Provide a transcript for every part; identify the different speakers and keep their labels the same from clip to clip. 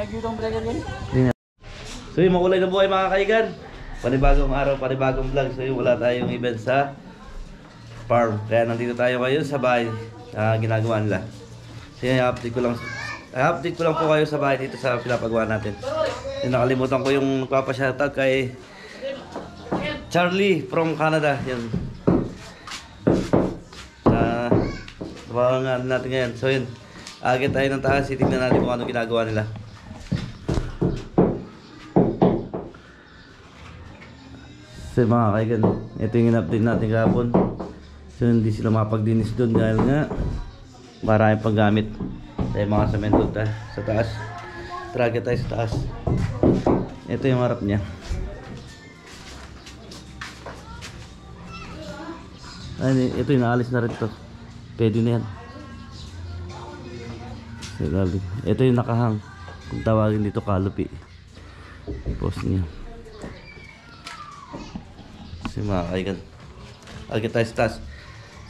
Speaker 1: So yung makulay na buhay mga kaigan, panibagong araw, panibagong vlog. So yung wala tayong event sa farm, kaya nandito tayo ngayon sa bahay na ginagawa nila. So i-update ko lang po kayo sa bahay dito sa pinapagawa natin. Yung nakalimutan ko yung nagpapashoutout kay Charlie from Canada. Yan. Napangan natin ngayon. So yun, agad tayo ng taas, titignan natin kung ano ginagawa nila. So mga kaigan, ito yung in-update natin kahapon. So hindi sila mapagdinis doon dahil nga maraming paggamit. Tayo mga semento sa taas. Trage tayo sa taas. Ito yung harap niya. Ay, ito yung naalis na rin to. Pwede na yan. Ito yung nakahang. Kung tawagin dito kalupi. Post niya. So mga kaigan, agad tayo sa taas.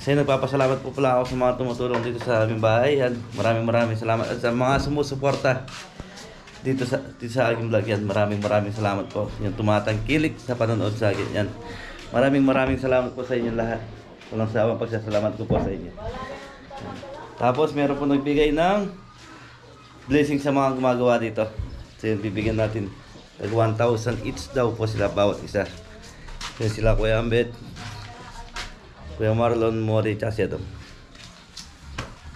Speaker 1: So nagpapasalamat po pala ako sa mga tumutulong dito sa aming bahay. Yan. Maraming salamat. At sa mga sumusuporta dito sa aking vlog yan. Maraming salamat po. Yung tumatangkilik sa panonood sa akin yan. Maraming salamat po sa inyo lahat. Walang sawang pagsasalamat ko po sa inyo. Tapos meron po nagbigay ng blessing sa mga gumagawa dito. So yun, bibigyan natin 1,000 each daw po sila bawat isa. Yan sila Kuya Ambet, Kuya Marlon, Mori, tsaka siya doon.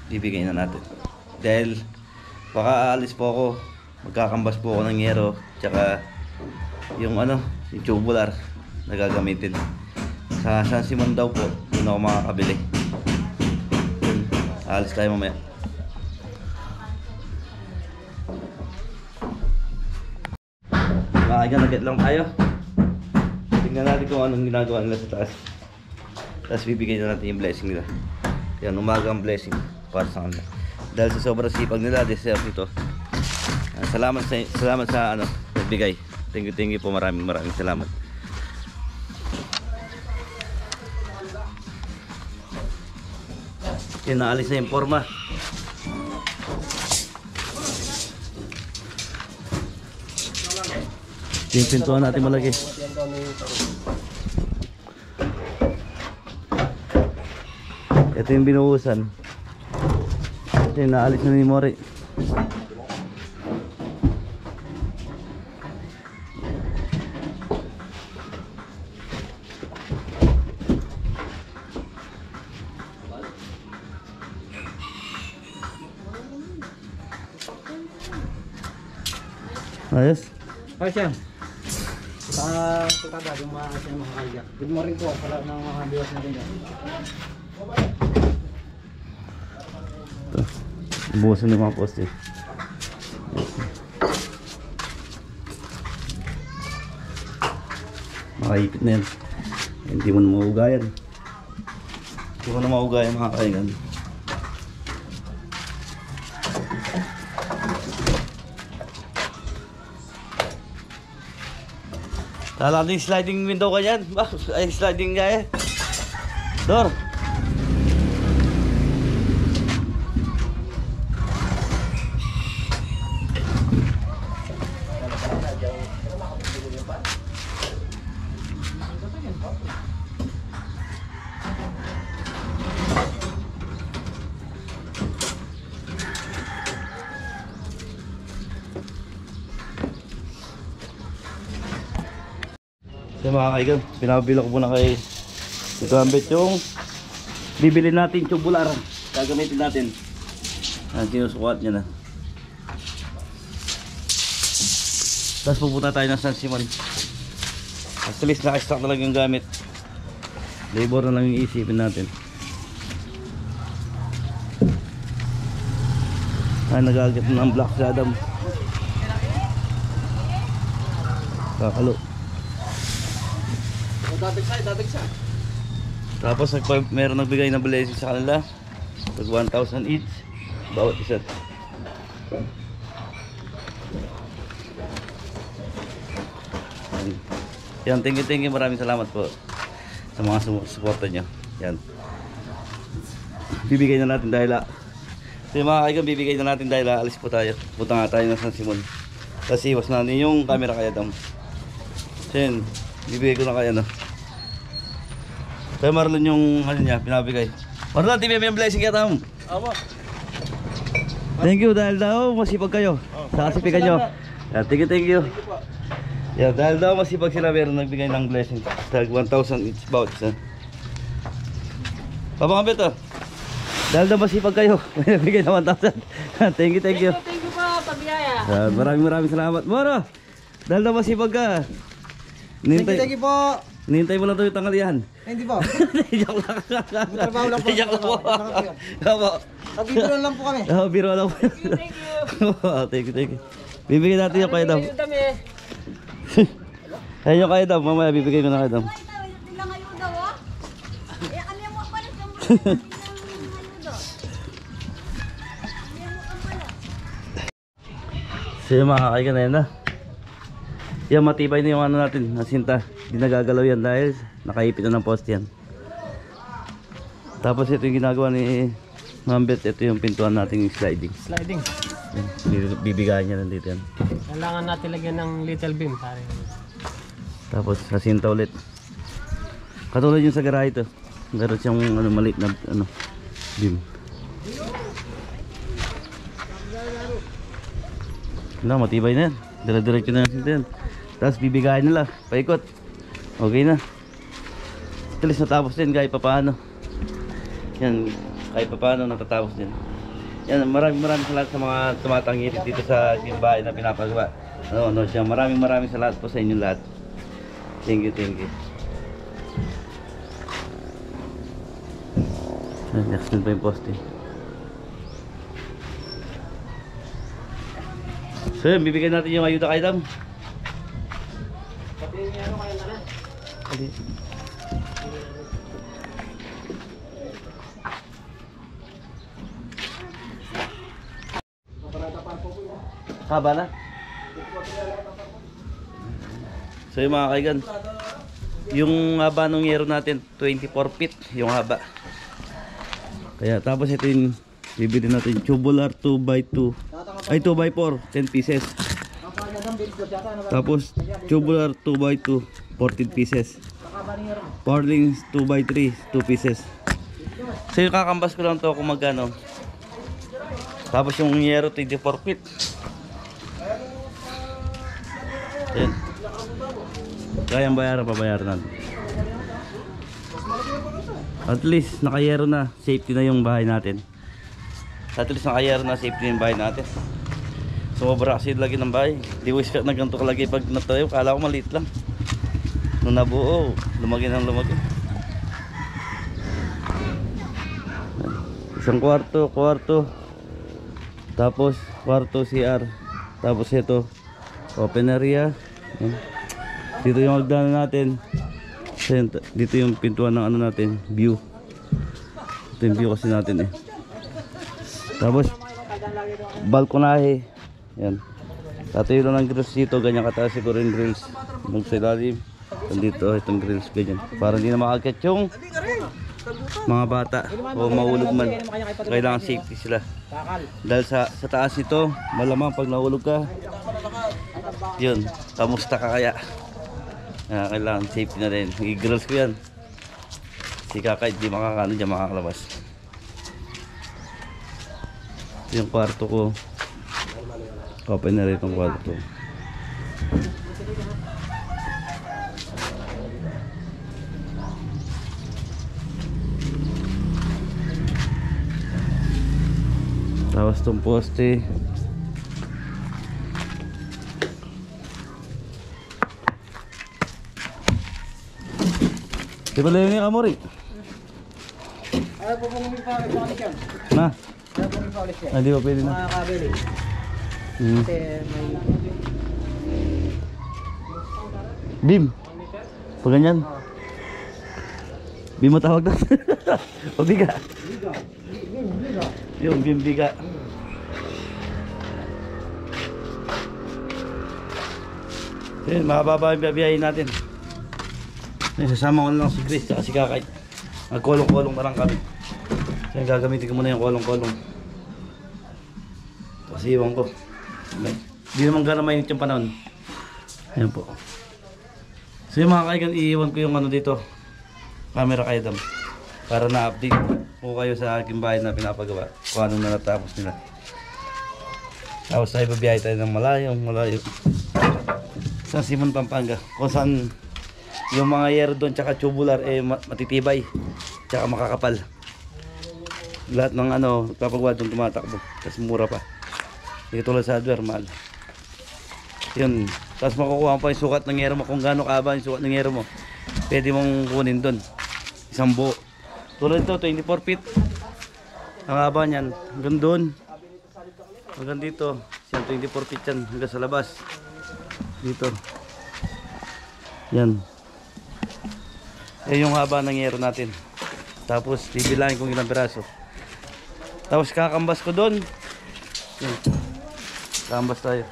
Speaker 1: Bibigay na natin. Dahil baka aalis po ako, magkakambas po ako ng yero, tsaka yung yung tubular na gagamitin. Sa San Simon daw po, doon ako makakabili. Aalis tayo mamaya. Nag-get lang tayo. Tingnan natin kung anong ginagawa nila sa taas. Tapos bibigay na natin yung blessing nila. Yan, umagang blessing para sa kanila. Dahil sa sobrang sipag nila, deserve ito. Salamat sa nagbigay. Thank you po, maraming salamat. Yan, naalis na yung forma. Yung pintuan natin malaki. Ito yung binuhusan. Ito yung naalis na ni Mori. Ayos.
Speaker 2: Ayos yan. Tukada yung mga asin mga kaiga. Good morning po para ng mga viewers natin dyan.
Speaker 1: Bukasan yung mga poste. Makaipit na yan. Hindi mo na maugayan. Hindi mo na maugayan mga kaigan. Kala yung sliding window ka dyan. Ay, sliding niya eh. Door. So mga kaigan, pinabila ko muna kay Gambit yung bibili natin tubular. Gagamitin natin. Sinusukat niya na. Tapos pupunta tayo ng San Simon. At least naka-stock na lang yung gamit. Labor na lang yung isipin natin. Ay, nagagat na ang black si Adam. Kakalo.
Speaker 2: Dadag siya.
Speaker 1: Tapos meron nagbigay ng blessing sa kanila. Pag 1,000 each bawat isa. Yan, thank you, maraming salamat po sa mga suporta nyo. Yan, bibigay na natin dahil so yung mga kaigan, bibigay na natin dahil alis po tayo. Punta nga tayo ng San Simon. Tapos iwas natin yung camera kay Adam. So yun, bibigay ko na kay ano. Kaya Marlon yung ano niya, pinabigay. Marlon, TV may blessing kay Adam.
Speaker 2: Aba.
Speaker 1: Thank you dahil daw masipag kayo sa kasipigan nyo. Yeah, thank you.
Speaker 2: Thank you po.
Speaker 1: Yeah, dahil daw masipag sila meron nagbigay ng blessing. Tag 1,000 each vouch. Papakabit oh. Dahil daw masipag kayo, may nagbigay ng 1,000. Thank you.
Speaker 3: Thank you po, pabiyaya.
Speaker 1: Maraming salamat. Moro, dahil daw masipag ka.
Speaker 2: Thank you po.
Speaker 1: Nintay mo lang ito yung tanghalian.
Speaker 2: Hindi po.
Speaker 1: Joke lang.
Speaker 2: Trabaho lang po.
Speaker 1: Joke lang po. Opo.
Speaker 2: Biro lang po kami.
Speaker 1: Oo, biro lang po.
Speaker 3: Thank you.
Speaker 1: Thank you. Bibigyan natin yung kayo daw.
Speaker 3: Ayun dami.
Speaker 1: Ayun yung kayo daw. Mamaya bibigay ko na kayo daw.
Speaker 4: Tilang ayuda wa? Eh kami mo pa rin yung ayuda.
Speaker 1: So yung mga kakaigan na yan na. Yan matibay na yung ano natin, nasinta. Hindi nagagalaw yan dahil nakaipit na ng post yan. Tapos ito yung ginagawa ni Mambet. Ito yung pintuan nating sliding.
Speaker 3: Sliding.
Speaker 1: Yan, bibigayan niya nandito yan.
Speaker 3: Kailangan natin lagyan ng little beam. Pare.
Speaker 1: Tapos nasinta ulit. Katulad yung sa garahe ito. Meron siyang ano, maliit na ano, beam. Na, matibay na yan. Dire-diretso na natin yan. Tapos bibigayan nila, paikot. Okay na. At least natapos din kahit papaano. Yan, kahit papaano natatapos din. Yan, maraming salamat sa mga tumatanggi dito sa bahay na pinapagawa. Ano siya, maraming salamat po sa inyo lahat. Thank you. Next din pa yung poste. So yun, bibigyan natin yung ayuda kay Dam. Haba na? So yung mga kaigan, yung haba ng yero natin 24 feet yung haba. Kaya tapos ito yung bibili natin tubular 2x2 ay 2x4 10 pieces. Tapos tubular 2x2 14 pieces. Porlings 2x3 2 pieces. So yung kakambas ko lang to kung magkano. Tapos yung yero 24 feet. Ayan. Kayang bayaran, pabayaran natin. At least nakayero na, safety na yung bahay natin. At least nakayero na, safety na yung bahay natin. Sumobra kasi lagi ng bahay. Di wish ka na ganito kalagi pag natayo. Kala ko maliit lang. Nung nabuo, lumagi ng lumagi. Isang kwarto. Tapos kwarto CR. Tapos ito open area. Yan. Dito yung hagdanan natin. Dito yung pintuan ng ano natin, view. Ito yung view kasi natin eh. Tapos balkonahe. Yan. Tatayo lang ng grills dito, ganyan kataas siguro yung grills. Mag sa ilalim. Dito itong grills ganyan. Para hindi na makakit yung mga bata o mahulog man. Kailangan safety sila. Dahil sa taas ito, malamang pag nahulog ka, yun, kamusta ka kaya? Kailangan safety na rin. I-grills ko yan. Si kakay di makakano dyan, makakalabas. Yung kwarto ko, open na rin itong kwarto. Tapos itong poste. Di ba lang yung amori?
Speaker 2: Ayaw po pong ulit yan.
Speaker 1: Na?
Speaker 2: Ayaw po ulit yan.
Speaker 1: Hindi ba pwede na?
Speaker 2: Mga kabili.
Speaker 1: Hmm.
Speaker 2: Kasi may...
Speaker 1: Bim. Pag ganyan. Bim mo tawag doon. O biga. Yung bim biga. Yun, makababa yung biyabiyahin natin. Sasama ko na lang si Chris at si Kakay. Magkolong-kolong na lang kami. So gagamitin ko muna yung kolong-kolong. Tapos iwan ko. Hindi naman gano'n mainit yung panahon. Ayan po. So yung mga kaigan, iiwan ko yung ano dito, camera kay Dam, para na-update po kayo sa aking bahay na pinapagawa kung anong natapos nila. Tapos tayo babiyahe tayo ng malayo sa Simon, Pampanga, kung saan yung mga yero doon tsaka tubular matitibay tsaka makakapal. Lahat ng ano papagawa doon tumatakbo kasi mura pa, hindi tulad sa hardware, mahal yun. Tapos makukuha pa yung sukat ng yero mo, kung gaano kaaba yung sukat ng yero mo, pwede mong kunin doon isang buo. Tulad ito 24 feet ang haba niyan, hanggang doon hanggang dito. Yan 24 feet yan hanggang sa labas dito. Yan yung haba ng yero natin. Tapos bibilangin kung ilang piraso. Tapos kakambas ko doon. Yan. Kakambas tayo.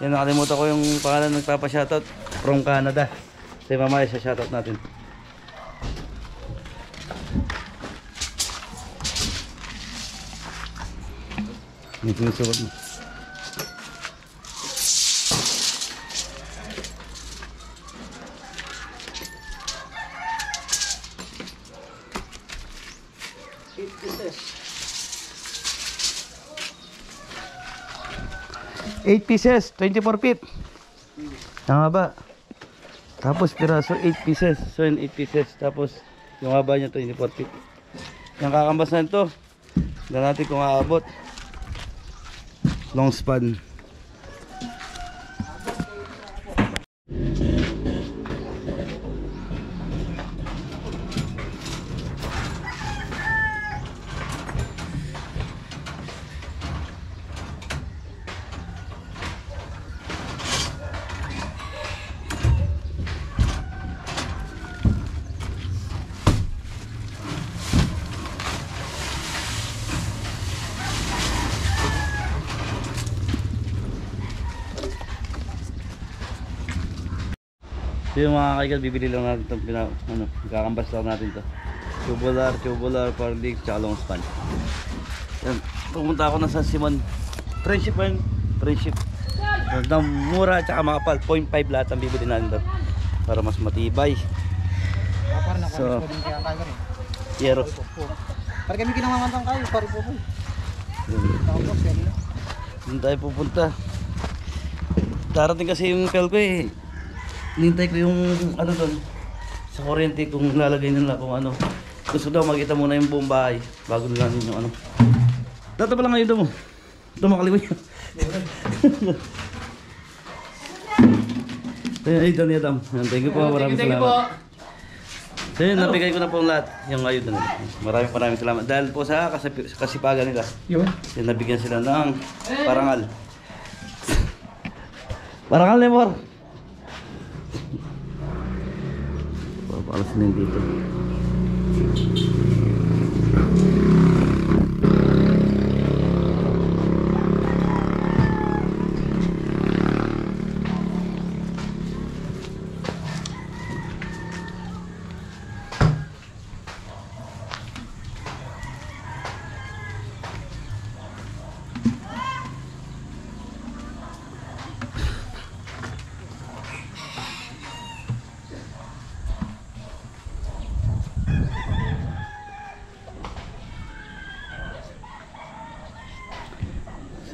Speaker 1: Yan, nakalimutan ko yung pangalan ng nagpapa-shoutout from Canada. Say mamaya sa shoutout natin. May sinusukat mo. Eight pieces, 24 feet. Ang haba. Tapos piraso 8 pieces. So yun 8 pieces. Tapos yung haba niya 24 feet. Yung kakambas na ito, hindi natin kung aabot. Long span. So yung mga kaigan, bibili lang natin itong kakambas lang natin ito. Tubular, parlig, tsaka long span. Yan, pumunta ako na sa Simon. Friendship ba yun? Friendship. Mura tsaka makapal, 0.5 lahat ang bibili natin ito. Para mas matibay. So, yero.
Speaker 2: Para kami kinamamantang kayo, pari po po.
Speaker 1: Doon tayo pupunta. Darating kasi yung pel ko eh. Nintay ko yung ano doon sa kuryente kung lalagay nila kung ano. Gusto daw makita muna yung buong bahay bago nila yung ano. Dato pa lang ngayon daw mo. Ito makaliway. Ay, ito niya Dam. Thank you po. Maraming salamat. So yun, nabigay ko na po lahat yung ayuda nila. Maraming salamat. Dahil po sa kasipagan nila. Yun, nabigyan sila ng parangal. Parangal ni Mor. Papalasin din dito.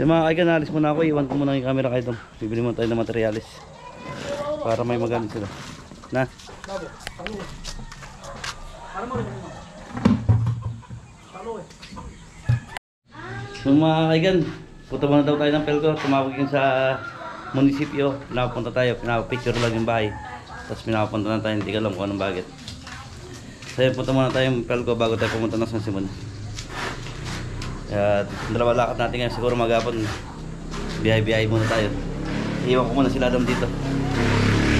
Speaker 1: So mga kaigan, alis muna ako. Iwan ko muna yung camera kayo. Bibili muna tayo ng materialis para may magamit sila. Na? So mga kaigan, punta muna daw tayo ng Pelco. Tumawag yun sa munisipyo. Pinapunta tayo, pinapicture lang yung bahay. Tapos pinapunta na tayo, hindi ka alam kung anong bagit. So yun, punta muna tayo ng Pelco bago tayo pumunta ng San Simon. Kaya dalawa lakad natin ngayon, siguro maghapon biyahe-biyahe muna tayo. Iwan ko muna sila doon dito.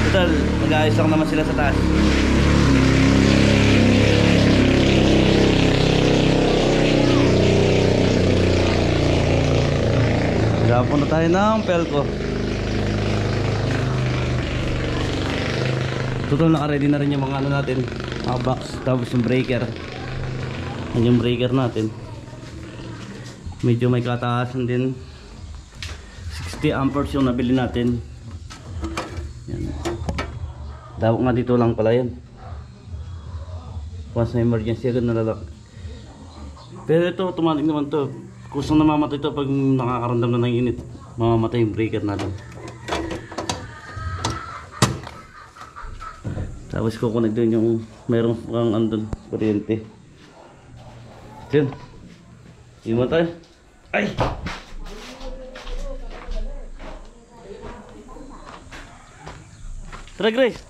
Speaker 1: Total, mag-aayos lang naman sila sa taas. Maghapon na tayo ng Pelco. Total, naka-ready na rin yung mga ano natin, mga box, tapos yung breaker. Yan yung breaker natin. Medyo may kataasan din. 60 amperes yung nabili natin. Yan. Dapat nga dito lang pala yan. Once na emergency agad nalalak. Pero ito automatic naman to. Kusang namamatay ito pag nakakaramdam na ng init. Mamamatay yung breaker natin. Tapos kukunik din yung mayroong pang andun kuryente. Yun. Yun mo tayo. Ay! Tara Grace!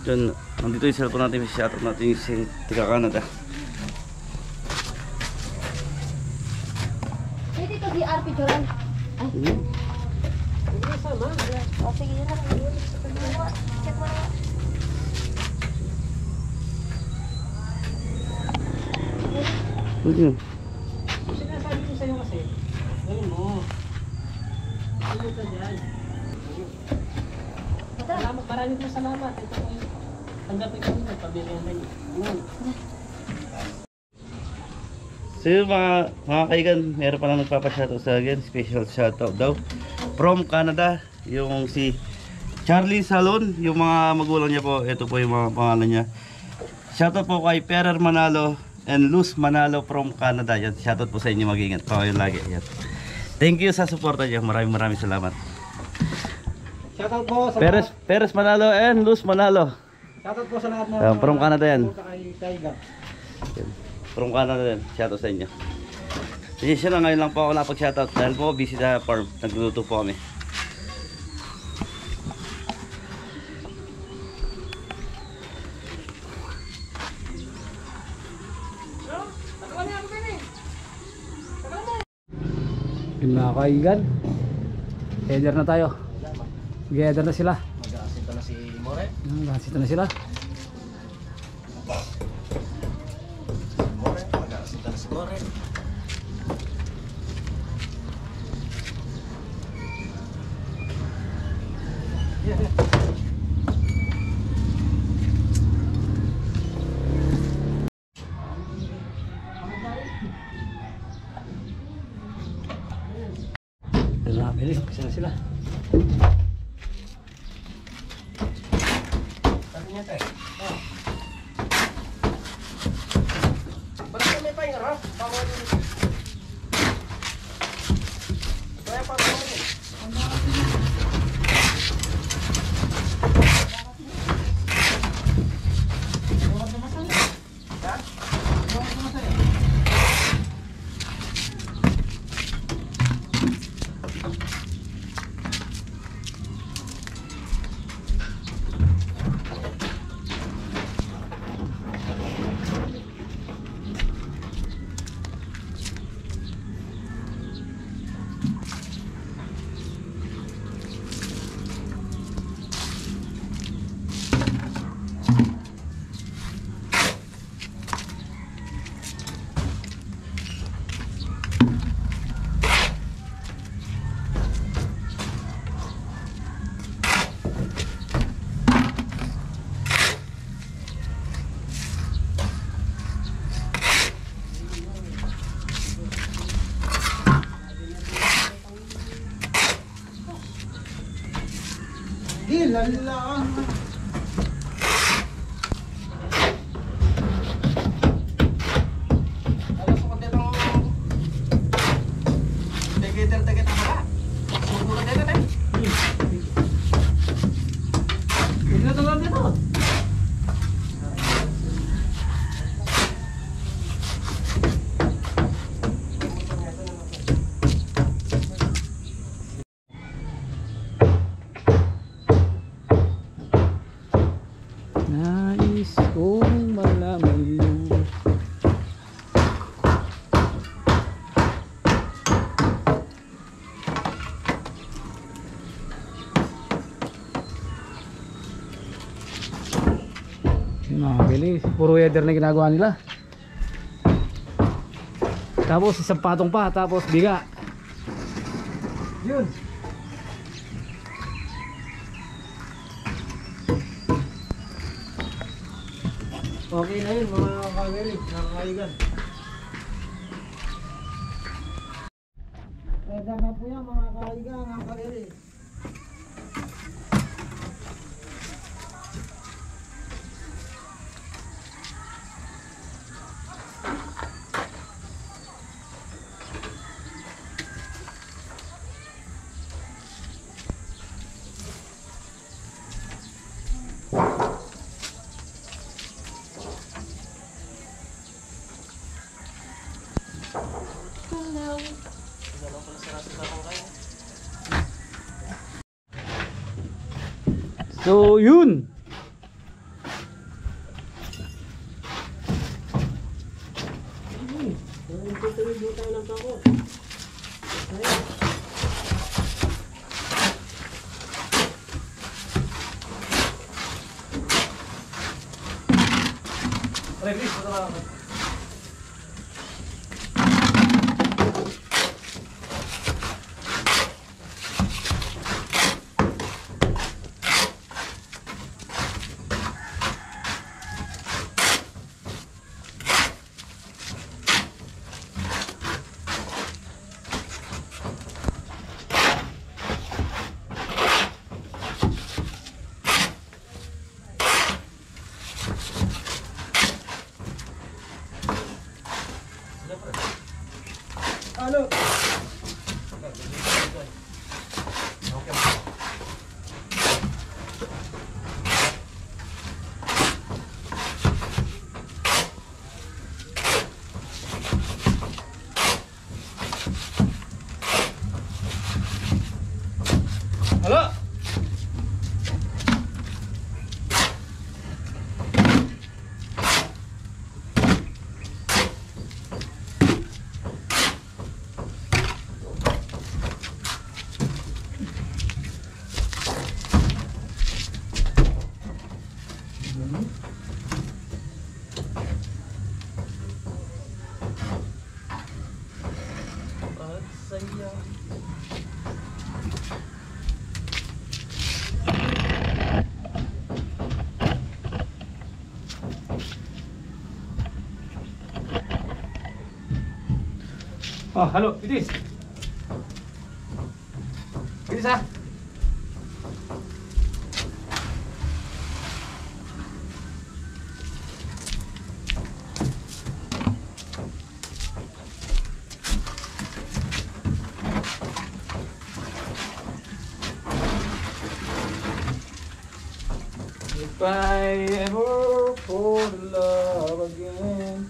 Speaker 1: Diyan, nandito yung cellphone natin, may shoutout natin yung si Tika Canada.
Speaker 4: Pwede ito DR picturean. Ay. O sige, yun na. Check mo na.
Speaker 1: Pwede yun.
Speaker 3: Sinasabi ko sa'yo kasi, gawin mo. Ano ka dyan? Salamat, maraming po salamat. Ito po, tanggapin ko nyo, pabilihan na nyo.
Speaker 1: So yun mga kaigan, meron pa lang nagpapashoutout sa akin. Special shoutout daw from Canada. Yung si Charlie Salon. Yung mga magulang niya po, ito po yung mga pangalan niya. Shoutout po kay Perer Manalo and Luz Manalo from Canada. Yan, shoutout po sa inyo, mag-ingat po kayo lagi. Yan. Thank you sa suporta niyo. Maraming salamat.
Speaker 2: Shoutout po sa
Speaker 1: Peres Manalo and Luz Manalo.
Speaker 2: Shoutout po sa lahat ng
Speaker 1: From Canada yan.
Speaker 2: kay Tiger.
Speaker 1: From Canada din. Shoutout sa inyo. Siya na ngayon lang po ako napag-shoutout dahil po busy sa farm. Nagluluto po kami.
Speaker 2: Yung mga kaigan, header na tayo. Header na sila.
Speaker 3: Mag-aasinta na si More.
Speaker 2: Mag-aasinta na sila.
Speaker 3: Mag-aasinta na si More.
Speaker 2: Bilis, sila sila.
Speaker 3: Sabi niya tayo. Bakit may pahinga ha? Bago dito. Kaya pa ko niya.
Speaker 2: Gila. Nais kong malaman mo. Bilis, puro header na ginagawa nila. Tapos isang patong pa, tapos biga. Yun.
Speaker 3: Okay na yun mga kagari, nakakaigan. Pwede na po yan mga kaigan, mga kagari.
Speaker 2: So yun.
Speaker 3: Ano?
Speaker 2: Halo. Oh, halo, Idris. Idris ah. If I ever fall in love again.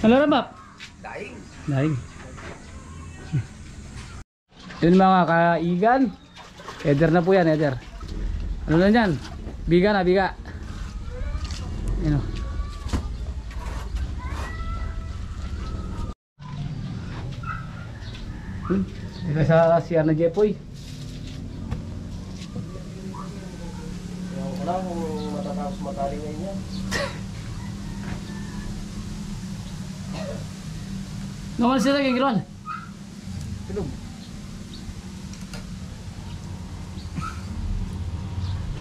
Speaker 2: Ano na, Bap? Daing. Yun mga kaigan. Eder na po yan, eder. Ano na yan? Biga na, biga. Yun o. Ito sa CR na Jepoy.
Speaker 3: Wala kung matatapos matali ngayon yan.
Speaker 2: Naman sila kay Gron.
Speaker 3: Tulog.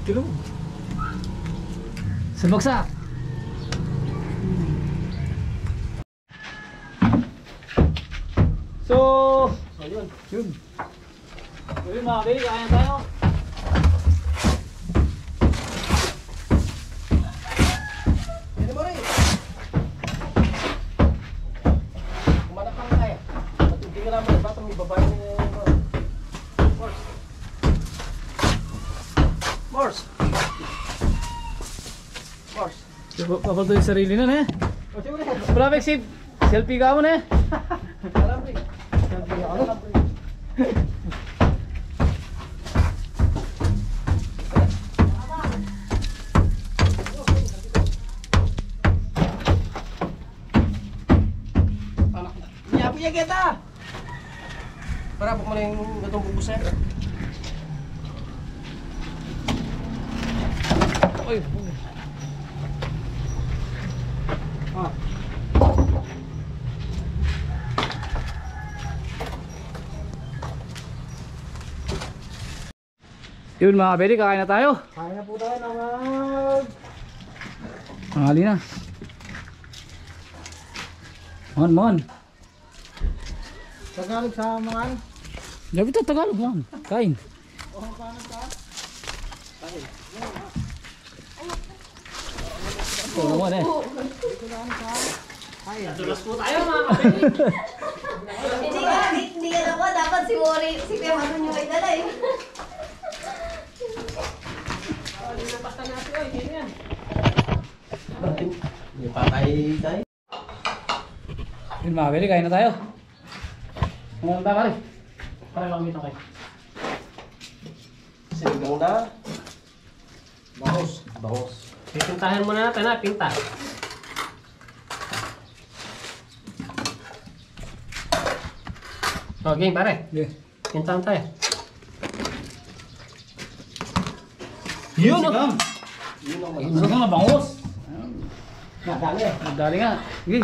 Speaker 2: Tulog. Sa bagsak. So
Speaker 3: yun.
Speaker 2: yun. Yun mga baby, kaya tayo.
Speaker 3: Pwede mo rin. Kumanak kang kaya. Matindi ka naman. Batang may babae na Morse. Morse. Morse.
Speaker 2: Papalto yung sarili na eh.
Speaker 3: O siyempre.
Speaker 2: Wala save. Selfie ka mo na eh.
Speaker 3: Alam rin. Selfie ako. Alam rin. Yeta! Para po mo na yung gatong bubus eh.
Speaker 2: Oy.
Speaker 3: Ah.
Speaker 2: Yun mga kabeli, kakain na tayo.
Speaker 3: Kaya na po tayo ng
Speaker 2: Mangali na. Mon.
Speaker 3: Tagalog sa mga ano.
Speaker 2: Gabi to Tagalog man. Kain. Oo naman eh.
Speaker 4: Hindi ka na po. Dapat si Wori, si Kuya Maron yung may dala eh.
Speaker 3: Hindi pa tayo.
Speaker 2: Yun mga kabeli, kain na tayo. Ano ba pare?
Speaker 3: Para lang dito kayo. Sinigang na. Bangus. Pipintahan muna natin ha, pinta. Okay, pare.
Speaker 2: Yeah.
Speaker 3: Pintahan tayo. Yun o!
Speaker 2: Gusto ko na bangus.
Speaker 3: Nadali.
Speaker 2: Dali nga. Sige.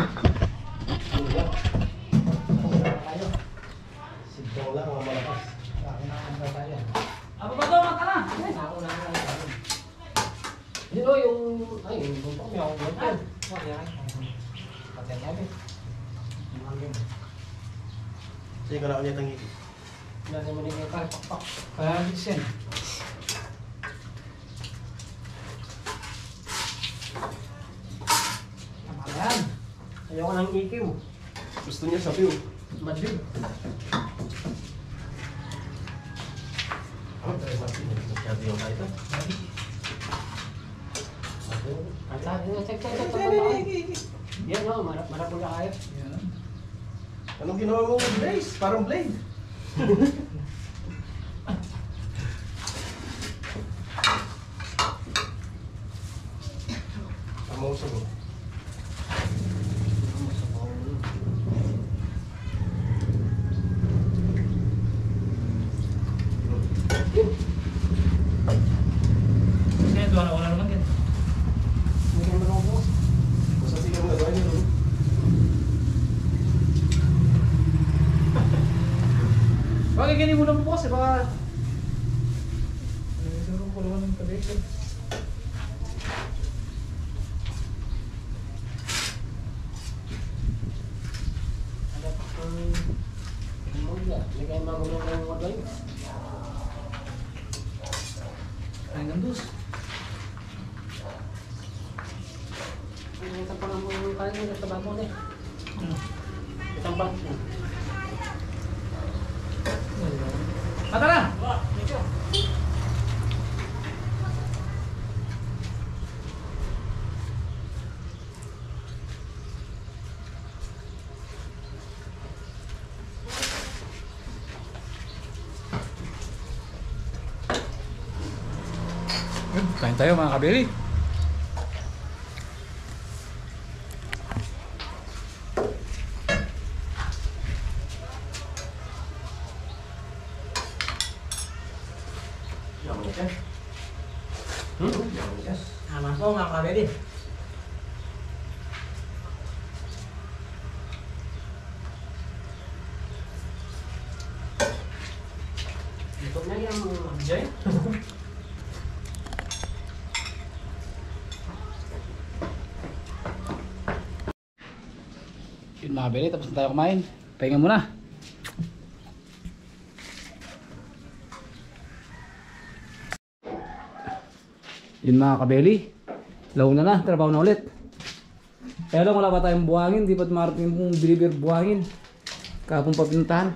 Speaker 3: Sigaw lang ang malakas.
Speaker 2: Apa ba to? Mata na.
Speaker 3: Yun o, yung... Ay, yung buntok niya. Yung buntok. Patay natin. Sige ka na ulit ang ngiti. Nasa mo nito pare. Pakpak.
Speaker 2: Kaya bigyan. Ayan.
Speaker 3: Ayoko ng ikiw. Gusto niya sa view. Madrid. Ano tayo natin? Masyado yung kahit ito. Yan o, marap mo na kayo. Anong ginawa mo with Blaze? Parang blade. Amoso mo.
Speaker 2: Kaya doon ako na naman yan.
Speaker 3: Basta sige mo na gawin nyo.
Speaker 2: Bakit ganyan mo naman bukas eh, baka... Siguro ko naman ng connection. Ay, gandus. Mata na! Kain tayo mga kabili.
Speaker 3: Amas mo mga kabeli. Ito na yung Jay.
Speaker 2: Yun mga kabili, tapos na tayo kumain. Pahinga muna. Yun mga kabeli, law na, trabaho na ulit. Kaya lang wala pa tayong buhangin, di pa marating yung deliver buhangin. Kapong papintahan.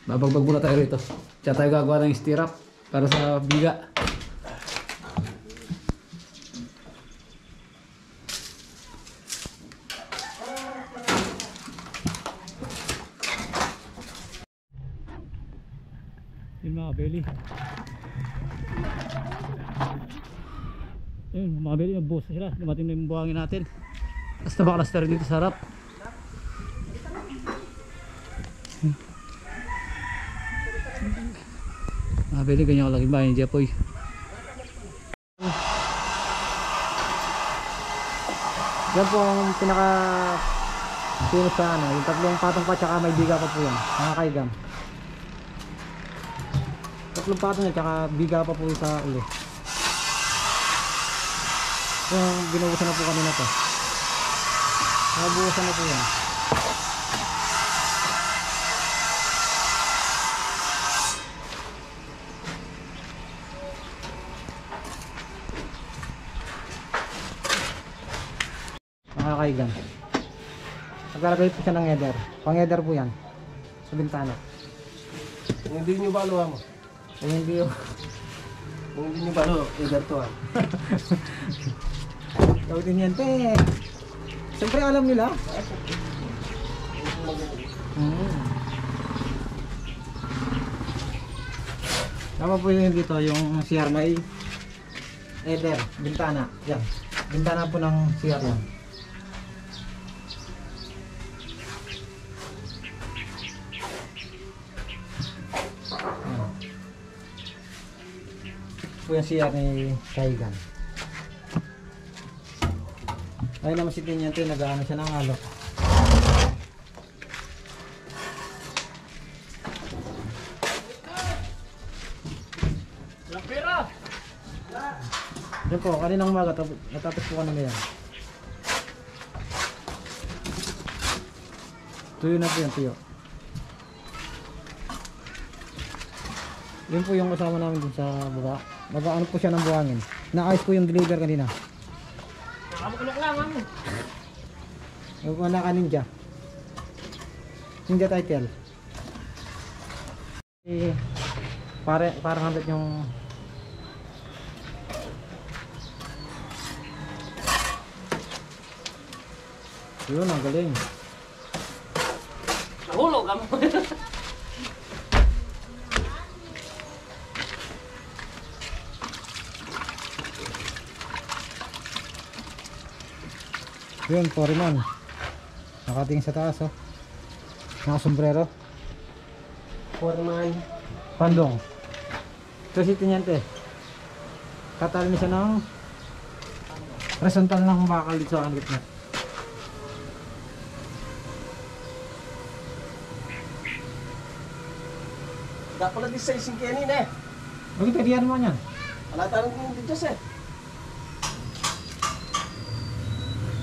Speaker 2: Babagbag muna tayo rito. Tsaka tayo gagawa ng stirrup para sa biga. Yun mga kabeli. Yun mga kabeli, nagbuhos na sila. Dumating na yung buhangin natin. Basta baka na dito sa harap. Pwede ganyan kalaking bahay ni Jepoy. Yan po ang pinaka sino sa ano, yung tatlong patong pa tsaka may biga pa po yan, mga kaigam. Tatlong patong yan tsaka biga pa po sa ulo. Yung binubusan na po kanina to. Nabuhusan na po yan. Mga kaigan, naglalagay po siya ng header. Pang header po yan sa bintana.
Speaker 3: Kung hindi nyo baluhan mo.
Speaker 2: Kung hindi yung
Speaker 3: Kung hindi nyo balo, either to ah.
Speaker 2: gawin yan te. Siyempre alam nila. Tama po yun dito, yung CR may header, bintana. Yan, bintana po ng CR yan. Po yung CR ni Kaigan. Ayun naman si Tinyente, nag-ano siya ng alok. Yan po, kaninang umaga, natapos po kanina yan. Tuyo na po yan, tuyo. Yun po yung kasama namin dun sa baba. Nag-ano po siya ng buhangin. Naayos po yung deliver kanina.
Speaker 3: Nakamukulok lang ano.
Speaker 2: Yung po naka-ninja. Ninja title. Parang hanggat yung yun, ang galing.
Speaker 3: Nahulog ka mo.
Speaker 2: Yun, foreman. Nakatingin sa taas, oh. Nakasombrero.
Speaker 3: Foreman.
Speaker 2: Pandong. Ito si Tinyente. Tatali siya ng horizontal ng bakal dito sa gitna.
Speaker 3: Dapat lagi sa ising kanin eh.
Speaker 2: Bakit tadihan mo yan?
Speaker 3: Wala tanong kung hindi Diyos eh.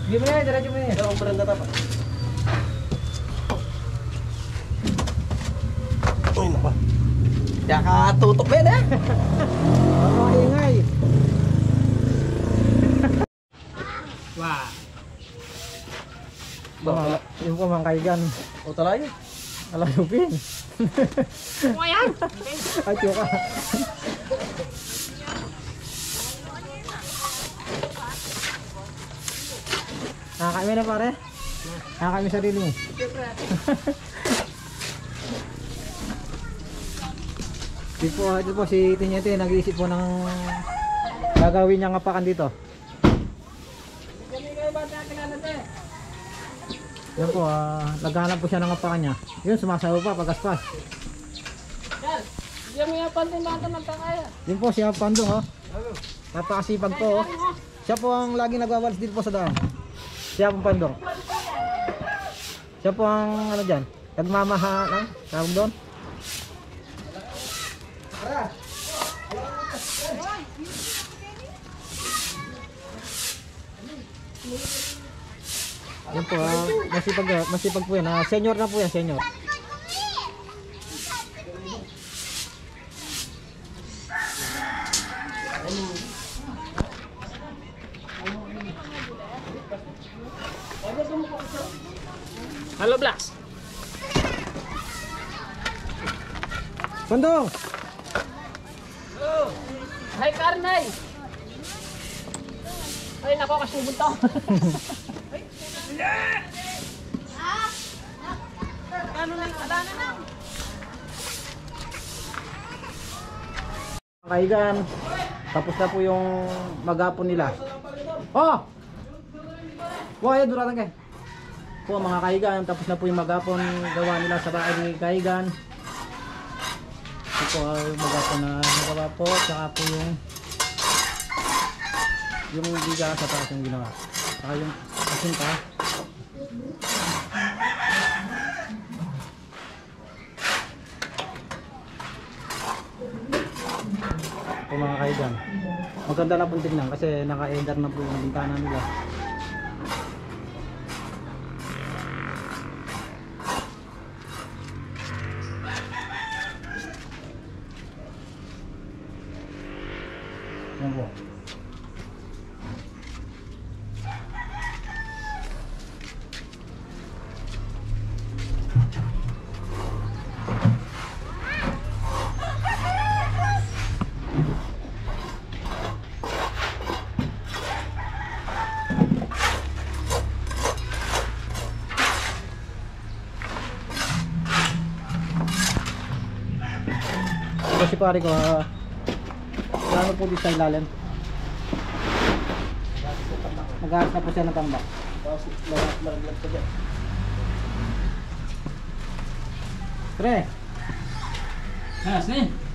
Speaker 2: Hindi mo yan, diretso mo yan.
Speaker 3: Pero ang baranda tapat. Uy, napa. Kaya ka tutok yan eh.
Speaker 2: Ang maingay.
Speaker 3: Wah.
Speaker 2: Yung po mga kaigan.
Speaker 3: O talayo.
Speaker 2: Alalupin.
Speaker 3: O yan.
Speaker 2: Ay, tiyo ka. Nakakain mo na pare? Nakakain mo sarili mo? Ito po si Tinyete nag-iisip po ng gagawin niyang apakan dito. Yan po, naghahanap po siya ng apakan niya. Yun, sumasayaw pa, pagaspas.
Speaker 3: Diyan mo yung pantin ba ito magkakaya?
Speaker 2: Yun po siya Pandong, oh. Napakasipag po, oh. Siya po ang laging nagwawalis dito po sa daan. Siya po Pandong. Siya po ang ano dyan, nagmamahaan, tawag doon. Yan po, masipag po yan. Senior na po yan, senior.
Speaker 3: Hello, Blacks.
Speaker 2: Pandong!
Speaker 3: Hi, Karnay. Ay, nako, kasubod to. Ano na, alana na.
Speaker 2: Kaigan, tapos na po yung maghapon nila. Oh! Wala, duratan kayo. Po mga kaigan, tapos na po yung maghapon gawa nila sa bahay ni Kaigan. po ay baga po na nagawa po, tsaka po yung biga sa taas yung ginawa. Tsaka yung asinta. Po mga kaigan. Maganda na pong tignan kasi naka-ender na po yung bintana nila. Yan po. Kasi pare ko, ano po dito sa ilalim? Nag-aaras na po siya ng tambak.
Speaker 3: Tapos maraglag pa dyan.
Speaker 2: Pre!
Speaker 5: Ah, sini.